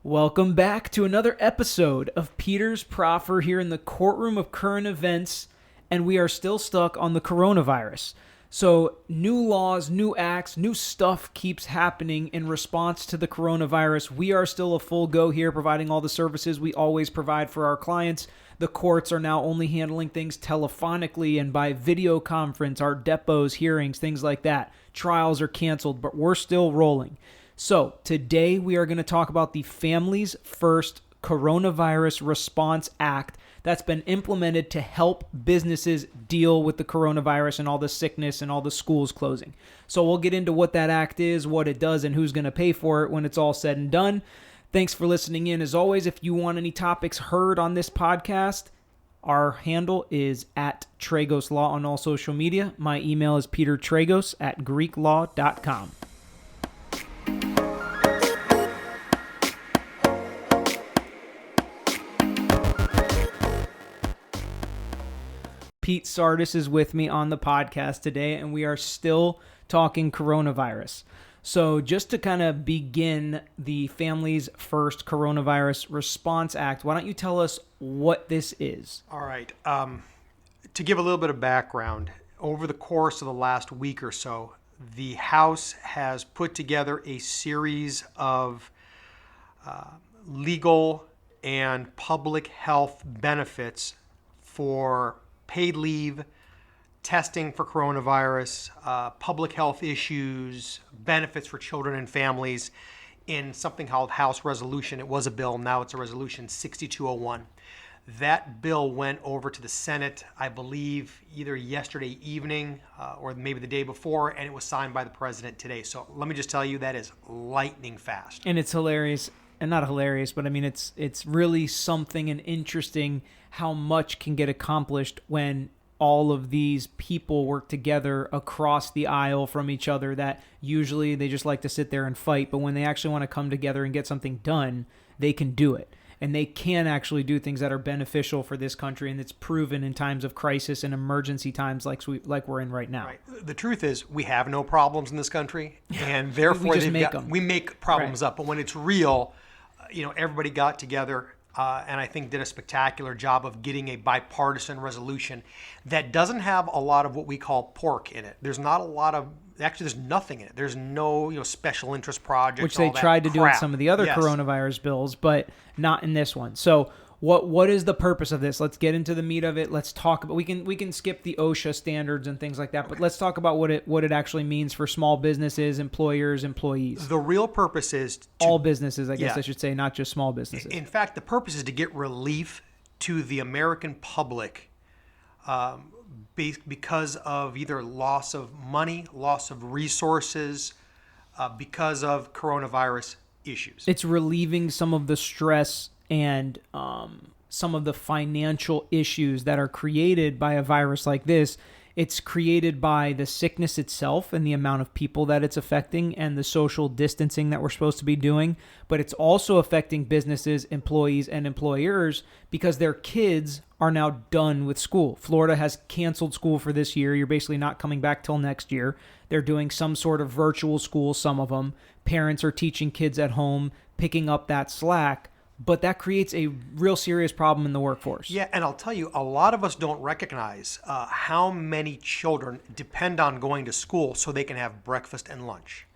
Welcome back to another episode of Peter's Proffer here in the courtroom of current events, and we are still stuck on the coronavirus. So new laws, new acts, new stuff keeps happening in response to the coronavirus. We are still a full go here, providing all the services we always provide for our clients. The courts are now only handling things telephonically and by video conference, our depots, hearings, things like that. Trials are canceled, but we're still rolling. So today we are going to talk about the Families First Coronavirus Response Act that's been implemented to help businesses deal with the coronavirus and all the sickness and all the schools closing. So we'll get into what that act is, what it does, and who's going to pay for it when it's all said and done. Thanks for listening in. As always, if you want any topics heard on this podcast, our handle is at Tragos Law on all social media. My email is petertragos@greeklaw.com. Pete Sardis is with me on the podcast today, and we are still talking coronavirus. So just to kind of begin the Families First Coronavirus Response Act, why don't you tell us what this is? All right. To give a little bit of background, over the course of the last week or so, the House has put together a series of legal and public health benefits for paid leave, testing for coronavirus, public health issues, benefits for children and families in something called House Resolution. It was a bill, now it's a Resolution 6201. That bill went over to the Senate, I believe, either yesterday evening or maybe the day before, and it was signed by the president today. So let me just tell you, that is lightning fast. And it's hilarious, and not hilarious, but I mean, it's really something and interesting how much can get accomplished when all of these people work together across the aisle from each other that usually they just like to sit there and fight. But when they actually want to come together and get something done, they can do it. And they can actually do things that are beneficial for this country. And it's proven in times of crisis and emergency times like we're in right now. Right. The truth is we have no problems in this country. And therefore we make problems up. But when it's real, everybody got together and I think did a spectacular job of getting a bipartisan resolution that doesn't have a lot of what we call pork in it. There's not a lot of, actually there's nothing in it. There's no special interest projects. Which they tried to do in some of the other coronavirus bills, but not in this one. So what is the purpose of this? Let's get into the meat of it. Let's talk about, we can skip the OSHA standards and things like that, but let's talk about what it actually means for small businesses, employers, employees. The real purpose is all businesses, I guess I should say, not just small businesses. In fact, the purpose is to get relief to the American public because of either loss of money, loss of resources, because of coronavirus issues. It's relieving some of the stress and some of the financial issues that are created by a virus like this. It's created by the sickness itself and the amount of people that it's affecting and the social distancing that we're supposed to be doing. But it's also affecting businesses, employees, and employers because their kids are now done with school. Florida has canceled school for this year. You're basically not coming back till next year. They're doing some sort of virtual school, some of them. Parents are teaching kids at home, picking up that slack. But that creates a real serious problem in the workforce. Yeah, and I'll tell you, a lot of us don't recognize how many children depend on going to school so they can have breakfast and lunch.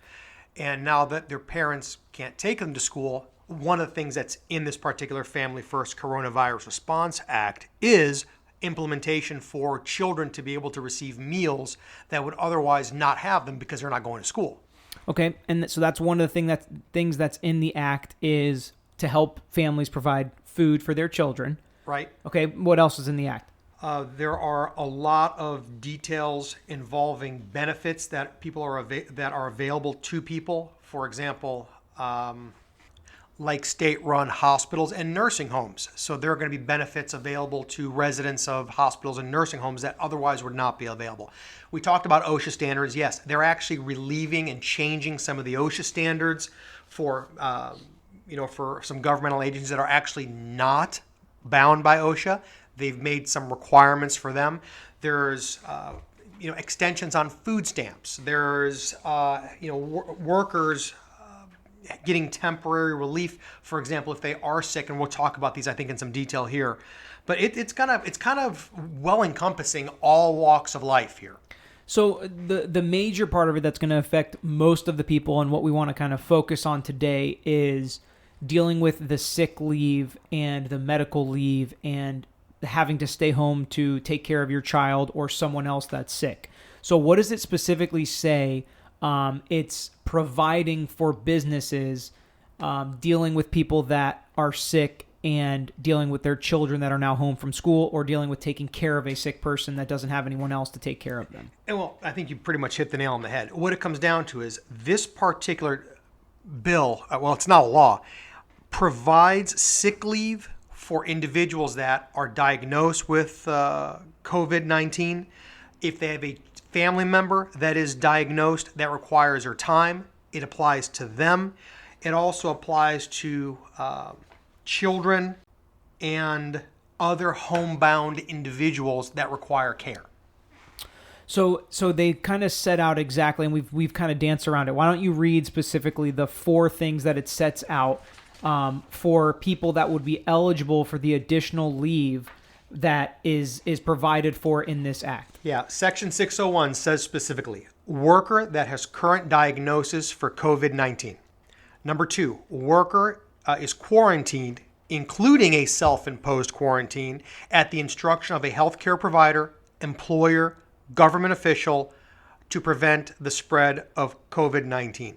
And now that their parents can't take them to school, one of the things that's in this particular Family First Coronavirus Response Act is implementation for children to be able to receive meals that would otherwise not have them because they're not going to school. Okay, and so that's one of the things that's in the act is to help families provide food for their children. Right. Okay, what else is in the act? There are a lot of details involving benefits that that are available to people. For example, like state-run hospitals and nursing homes. So there are going to be benefits available to residents of hospitals and nursing homes that otherwise would not be available. We talked about OSHA standards. Yes, they're actually relieving and changing some of the OSHA standards for for some governmental agencies that are actually not bound by OSHA. They've made some requirements for them. There's extensions on food stamps. There's workers getting temporary relief, for example, if they are sick, and we'll talk about these, I think, in some detail here. But it's kind of well encompassing all walks of life here. So the major part of it that's going to affect most of the people, and what we want to kind of focus on today, is dealing with the sick leave and the medical leave and having to stay home to take care of your child or someone else that's sick. So what does it specifically say? It's providing for businesses dealing with people that are sick and dealing with their children that are now home from school, or dealing with taking care of a sick person that doesn't have anyone else to take care of them. And well, I think you pretty much hit the nail on the head. What it comes down to is this particular bill, well, it's not a law, provides sick leave for individuals that are diagnosed with COVID-19. If they have a family member that is diagnosed that requires their time, it applies to them. It also applies to children and other homebound individuals that require care. So they kind of set out exactly, and we've kind of danced around it. Why don't you read specifically the 4 things that it sets out for people that would be eligible for the additional leave that is provided for in this act? Yeah, Section 601 says specifically, worker that has current diagnosis for COVID-19. Number 2, worker is quarantined, including a self-imposed quarantine, at the instruction of a healthcare provider, employer, government official to prevent the spread of COVID-19.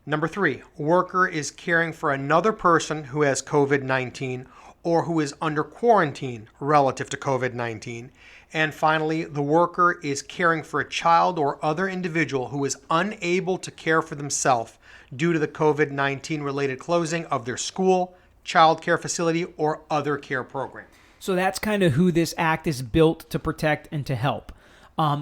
Number 3, worker is caring for another person who has COVID-19 or who is under quarantine relative to COVID-19. And finally, the worker is caring for a child or other individual who is unable to care for themselves due to the COVID-19 related closing of their school, child care facility, or other care program. So that's kind of who this act is built to protect and to help.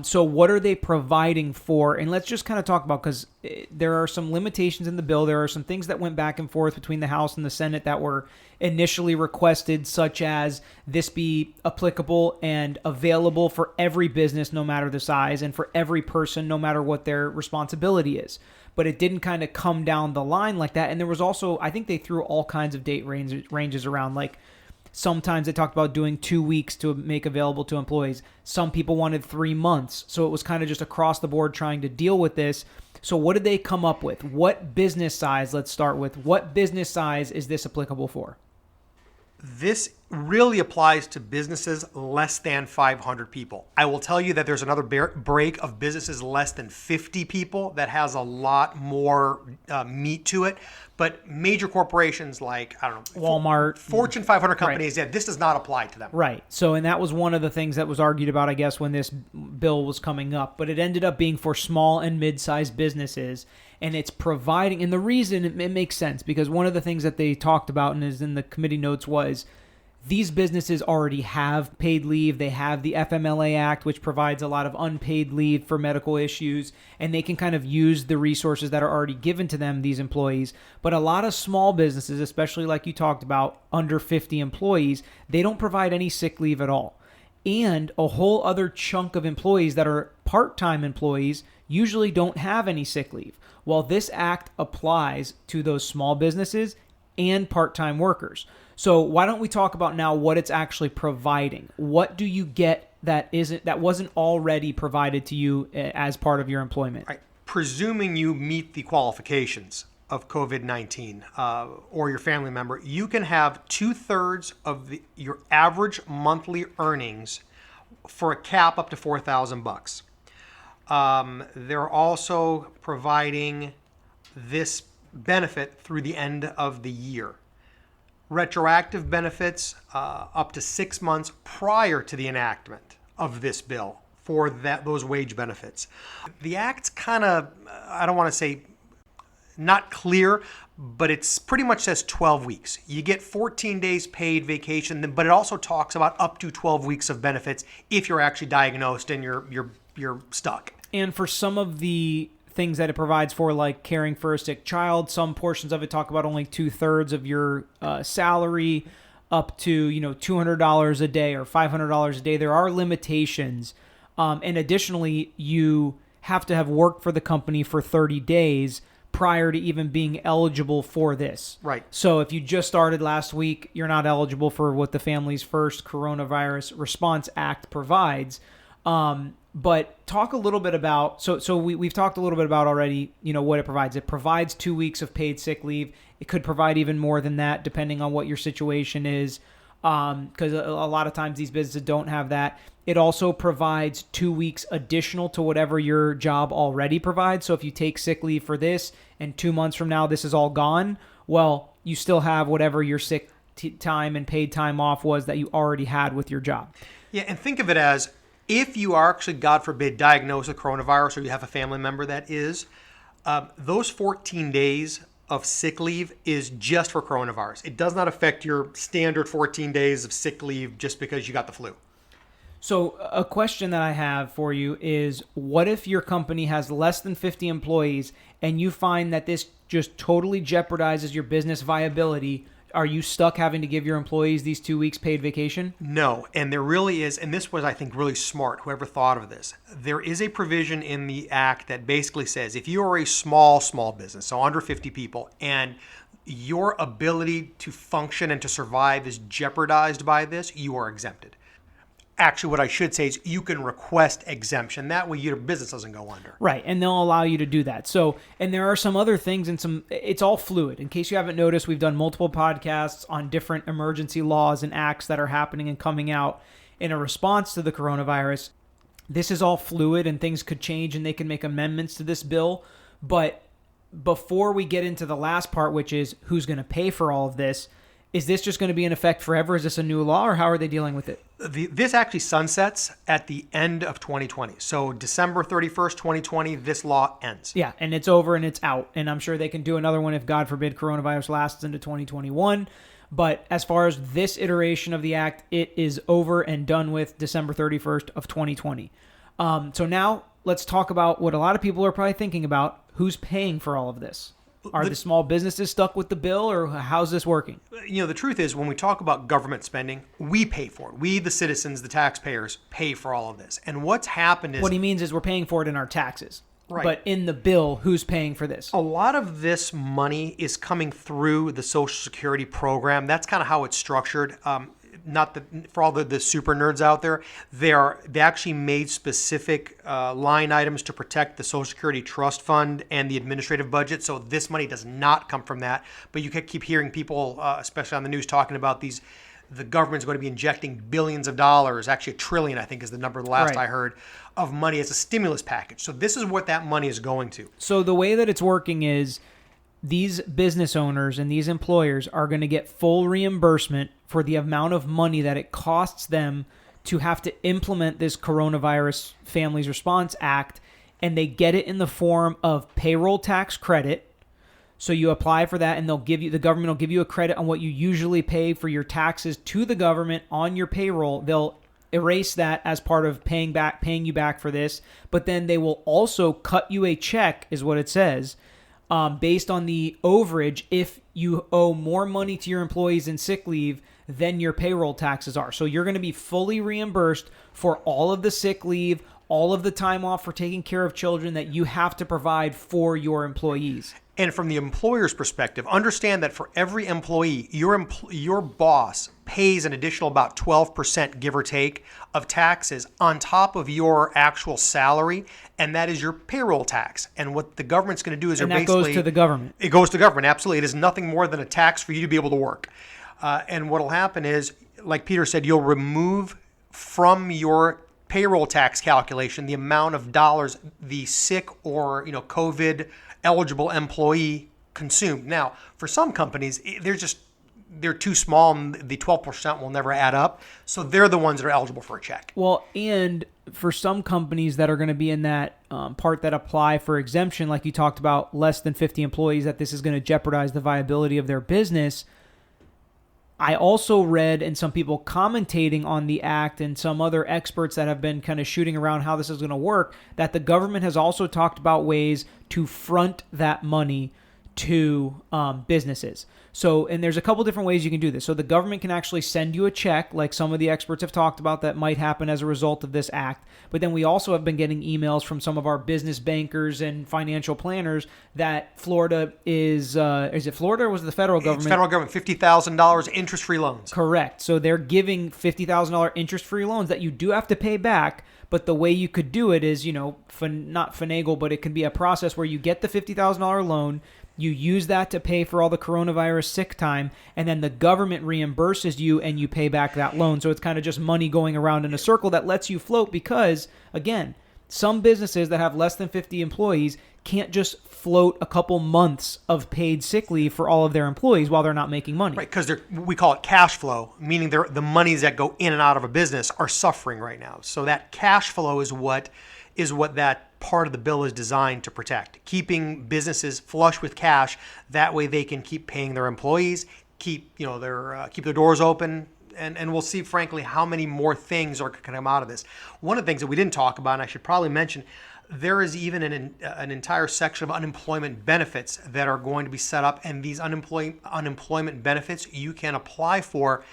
So what are they providing for? And let's just kind of talk about, because there are some limitations in the bill. There are some things that went back and forth between the House and the Senate that were initially requested, such as this be applicable and available for every business, no matter the size, and for every person, no matter what their responsibility is. But it didn't kind of come down the line like that. And there was also, I think they threw all kinds of date ranges around, like sometimes they talked about doing 2 weeks to make available to employees. Some people wanted 3 months. So it was kind of just across the board trying to deal with this. So what did they come up with? What business size, let's start with, what business size is this applicable for? This really applies to businesses less than 500 people. I will tell you that there's another break of businesses less than 50 people that has a lot more meat to it. But major corporations like, I don't know, Walmart, Fortune 500 companies, right. Yeah, this does not apply to them. Right. So, and that was one of the things that was argued about, I guess, when this bill was coming up. But it ended up being for small and mid-sized businesses. And it's providing, and the reason it makes sense, because one of the things that they talked about and is in the committee notes was these businesses already have paid leave. They have the FMLA Act, which provides a lot of unpaid leave for medical issues, and they can kind of use the resources that are already given to them, these employees. But a lot of small businesses, especially like you talked about, under 50 employees, they don't provide any sick leave at all. And a whole other chunk of employees that are part-time employees usually don't have any sick leave. Well, this act applies to those small businesses and part-time workers. So why don't we talk about now what it's actually providing? What do you get that wasn't already provided to you as part of your employment? Right. Presuming you meet the qualifications of COVID-19 or your family member, you can have 2/3 of your average monthly earnings for a cap up to $4,000. They're also providing this benefit through the end of the year. Retroactive benefits up to 6 months prior to the enactment of this bill for those wage benefits. The act's kind of, I don't want to say not clear, but it's pretty much says 12 weeks. You get 14 days paid vacation, but it also talks about up to 12 weeks of benefits if you're actually diagnosed and you're stuck. And for some of the things that it provides for, like caring for a sick child, some portions of it talk about only 2/3 of your salary, up to $200 a day or $500 a day. There are limitations, and additionally, you have to have worked for the company for 30 days prior to even being eligible for this. Right. So if you just started last week, you're not eligible for what the Families First Coronavirus Response Act provides. But talk a little bit about, so we've talked a little bit about already, what it provides. It provides 2 weeks of paid sick leave. It could provide even more than that, depending on what your situation is. Because a lot of times these businesses don't have that. It also provides 2 weeks additional to whatever your job already provides. So if you take sick leave for this and 2 months from now this is all gone, well, you still have whatever your sick time and paid time off was that you already had with your job. Yeah, and think of it as if you are actually, God forbid, diagnosed with coronavirus, or you have a family member that is, those 14 days of sick leave is just for coronavirus. It does not affect your standard 14 days of sick leave just because you got the flu. So a question that I have for you is, what if your company has less than 50 employees and you find that this just totally jeopardizes your business viability? Are you stuck having to give your employees these 2 weeks paid vacation? No, and there really is, and this was, I think, really smart, whoever thought of this. There is a provision in the act that basically says if you are a small business, so under 50 people, and your ability to function and to survive is jeopardized by this, you are exempted. Actually, what I should say is you can request exemption. That way your business doesn't go under. Right, and they'll allow you to do that. So, and there are some other things and it's all fluid. In case you haven't noticed, we've done multiple podcasts on different emergency laws and acts that are happening and coming out in a response to the coronavirus. This is all fluid and things could change and they can make amendments to this bill. But before we get into the last part, which is who's going to pay for all of this, is this just going to be in effect forever? Is this a new law, or how are they dealing with it? This actually sunsets at the end of 2020. So December 31st, 2020, this law ends. Yeah, and it's over and it's out. And I'm sure they can do another one if, God forbid, coronavirus lasts into 2021. But as far as this iteration of the act, it is over and done with December 31st of 2020. So now let's talk about what a lot of people are probably thinking about. Who's paying for all of this? Are the small businesses stuck with the bill, or how's this working? The truth is, when we talk about government spending, we pay for it. We, the citizens, the taxpayers, pay for all of this. And what's happened is... What he means is we're paying for it in our taxes. Right. But in the bill, who's paying for this? A lot of this money is coming through the Social Security program. That's kind of how it's structured. For all the super nerds out there, they actually made specific line items to protect the Social Security Trust Fund and the administrative budget. So this money does not come from that. But you could keep hearing people, especially on the news, talking about the government's going to be injecting billions of dollars, actually $1 trillion, I think is the number the last I heard, of money as a stimulus package. So this is what that money is going to. So the way that it's working is these business owners and these employers are going to get full reimbursement for the amount of money that it costs them to have to implement this Coronavirus Families Response Act, and they get it in the form of payroll tax credit. So you apply for that, and the government will give you a credit on what you usually pay for your taxes to the government on your payroll. They'll erase that as part of paying you back for this, but then they will also cut you a check, is what it says, based on the overage if you owe more money to your employees in sick leave than your payroll taxes are. So you're going to be fully reimbursed for all of the sick leave, all of the time off for taking care of children that you have to provide for your employees. And from the employer's perspective, understand that for every employee, your boss pays an additional about 12%, give or take, of taxes on top of your actual salary, and that is your payroll tax. And what the government's going to do is that goes to the government. It goes to the government, absolutely. It is nothing more than a tax for you to be able to work. And what will happen is, like Peter said, you'll remove from your payroll tax calculation the amount of dollars the sick or COVID eligible employee consumed. Now, for some companies, they're too small and the 12% will never add up. So they're the ones that are eligible for a check. Well, and for some companies that are going to be in that part that apply for exemption, like you talked about, less than 50 employees, that this is going to jeopardize the viability of their business. I also read, and some people commentating on the act and some other experts that have been kind of shooting around how this is going to work, that the government has also talked about ways to front that money to businesses. So, and there's a couple different ways you can do this. So the government can actually send you a check, like some of the experts have talked about that might happen as a result of this act. But then we also have been getting emails from some of our business bankers and financial planners that Florida is it Florida or was it the federal government? It's federal government, $50,000 interest-free loans. Correct. So they're giving $50,000 interest-free loans that you do have to pay back. But the way you could do it is, not finagle, but it can be a process where you get the $50,000 loan, you use that to pay for all the coronavirus sick time, and then the government reimburses you and you pay back that loan. So it's kind of just money going around in a circle that lets you float because, again, some businesses that have less than 50 employees can't just float a couple months of paid sick leave for all of their employees while they're not making money. Right, because we call it cash flow, meaning the monies that go in and out of a business are suffering right now. So that cash flow is what that part of the bill is designed to protect, keeping businesses flush with cash. That way they can keep paying their employees, keep their doors open. And we'll see, frankly, how many more things are going to come out of this. One of the things that we didn't talk about, and I should probably mention, there is even an entire section of unemployment benefits that are going to be set up. And these unemployment benefits you can apply for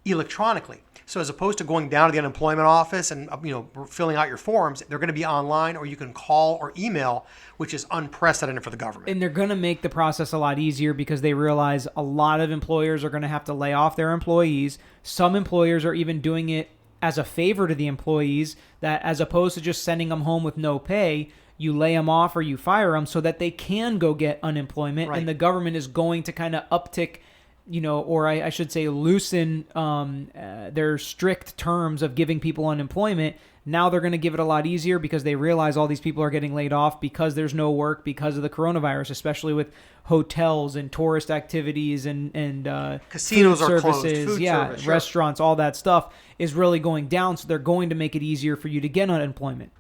electronically. So as opposed to going down to the unemployment office and filling out your forms, they're going to be online, or you can call or email, which is unprecedented for the government. And they're going to make the process a lot easier because they realize a lot of employers are going to have to lay off their employees. Some employers are even doing it as a favor to the employees, that as opposed to just sending them home with no pay, you lay them off or you fire them so that they can go get unemployment. Right. And the government is going to kind of uptick, or I should say loosen their strict terms of giving people unemployment. Now they're going to give it a lot easier because they realize all these people are getting laid off because there's no work because of the coronavirus, especially with hotels and tourist activities and casinos food are services, closed. Service, sure. Restaurants, all that stuff is really going down. So they're going to make it easier for you to get unemployment.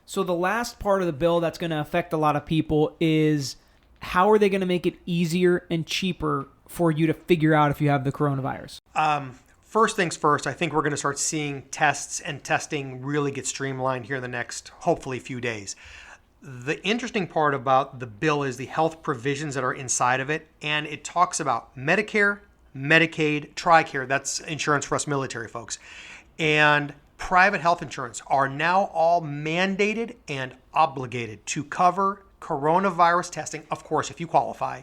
So the last part of the bill that's going to affect a lot of people is how are they going to make it easier and cheaper for you to figure out if you have the coronavirus? First things first, I think we're going to start seeing tests and testing really get streamlined here in the next, hopefully, few days. The interesting part about the bill is the health provisions that are inside of it, and it talks about Medicare, Medicaid, TRICARE, that's insurance for us military folks, and private health insurance are now all mandated and obligated to cover coronavirus testing, of course, if you qualify,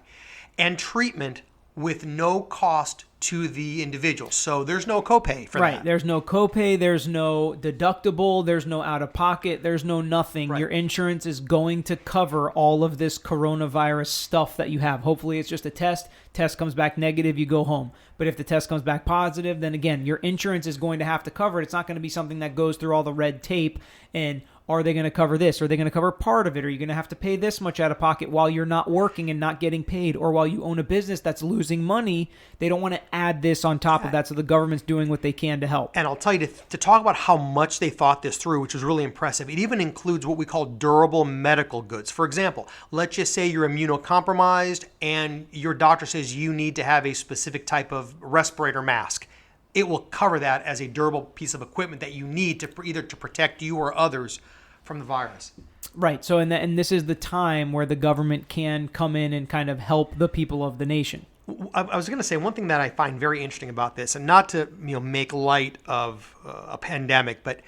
and treatment with no cost to the individual. So there's no copay for that. Right. There's no copay. There's no deductible. There's no out-of-pocket. There's no nothing. Right. Your insurance is going to cover all of this coronavirus stuff that you have. Hopefully it's just a test. Test comes back negative, you go home. But if the test comes back positive, then again, your insurance is going to have to cover it. It's not going to be something that goes through all the red tape and are they going to cover this? Are they going to cover part of it? Are you going to have to pay this much out of pocket while you're not working and not getting paid? Or while you own a business that's losing money, they don't want to add this on top of that. So the government's doing what they can to help. And I'll tell you, to talk about how much they thought this through, which was really impressive, it even includes what we call durable medical goods. For example, let's just say you're immunocompromised and your doctor says you need to have a specific type of respirator mask. It will cover that as a durable piece of equipment that you need to either to protect you or others from the virus. Right. So, and this is the time where the government can come in and kind of help the people of the nation. I was going to say one thing that I find very interesting about this, and not to make light of a pandemic, but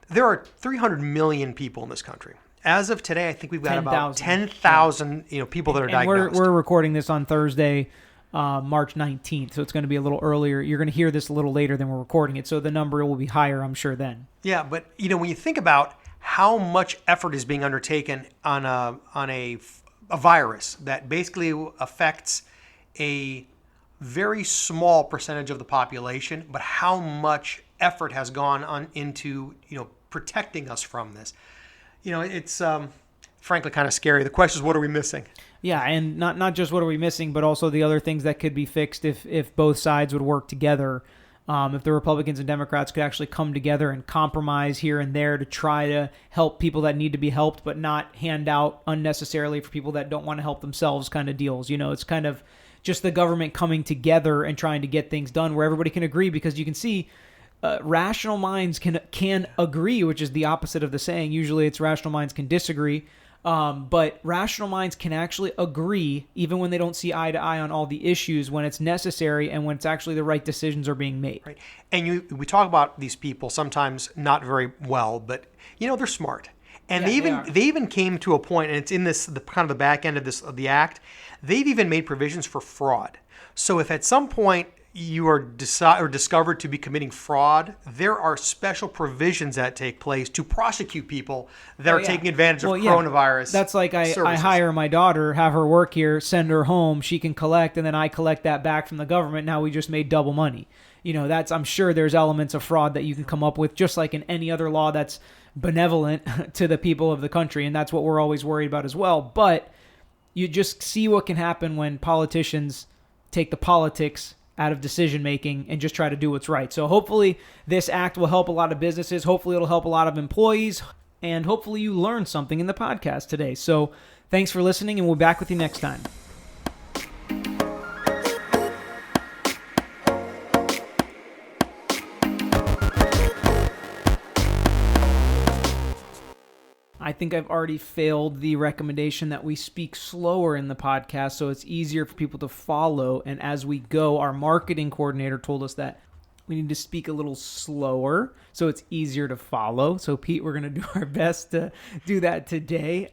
there are 300 million people in this country. As of today, I think we've got about 10,000 people that are diagnosed. We're recording this on Thursday, March 19th, so it's going to be a little earlier. You're going to hear this a little later than we're recording it, so the number will be higher, I'm sure, then. Yeah, but when you think about how much effort is being undertaken on a virus that basically affects a very small percentage of the population, but how much effort has gone on into protecting us from this. It's frankly kind of scary. The question is, what are we missing? Yeah, and not just what are we missing, but also the other things that could be fixed if both sides would work together. If the Republicans and Democrats could actually come together and compromise here and there to try to help people that need to be helped, but not hand out unnecessarily for people that don't want to help themselves kind of deals. It's kind of just the government coming together and trying to get things done where everybody can agree, because you can see rational minds can agree, which is the opposite of the saying. Usually it's rational minds can disagree. But rational minds can actually agree, even when they don't see eye to eye on all the issues, when it's necessary and when it's actually the right decisions are being made. Right. And we talk about these people sometimes not very well, but they're smart. And they even came to a point, and it's in the kind of the back end of the act. They've even made provisions for fraud. So if at some point you are discovered to be committing fraud, there are special provisions that take place to prosecute people that are taking advantage of coronavirus. That's like I hire my daughter, have her work here, send her home, she can collect, and then I collect that back from the government. Now we just made double money. I'm sure there's elements of fraud that you can come up with, just like in any other law that's benevolent to the people of the country, and that's what we're always worried about as well. But you just see what can happen when politicians take the politics out of decision making and just try to do what's right. So hopefully this act will help a lot of businesses. Hopefully it'll help a lot of employees, and hopefully you learned something in the podcast today. So thanks for listening, and we'll be back with you next time. I think I've already failed the recommendation that we speak slower in the podcast so it's easier for people to follow. And as we go, our marketing coordinator told us that we need to speak a little slower so it's easier to follow. So Pete, we're going to do our best to do that today.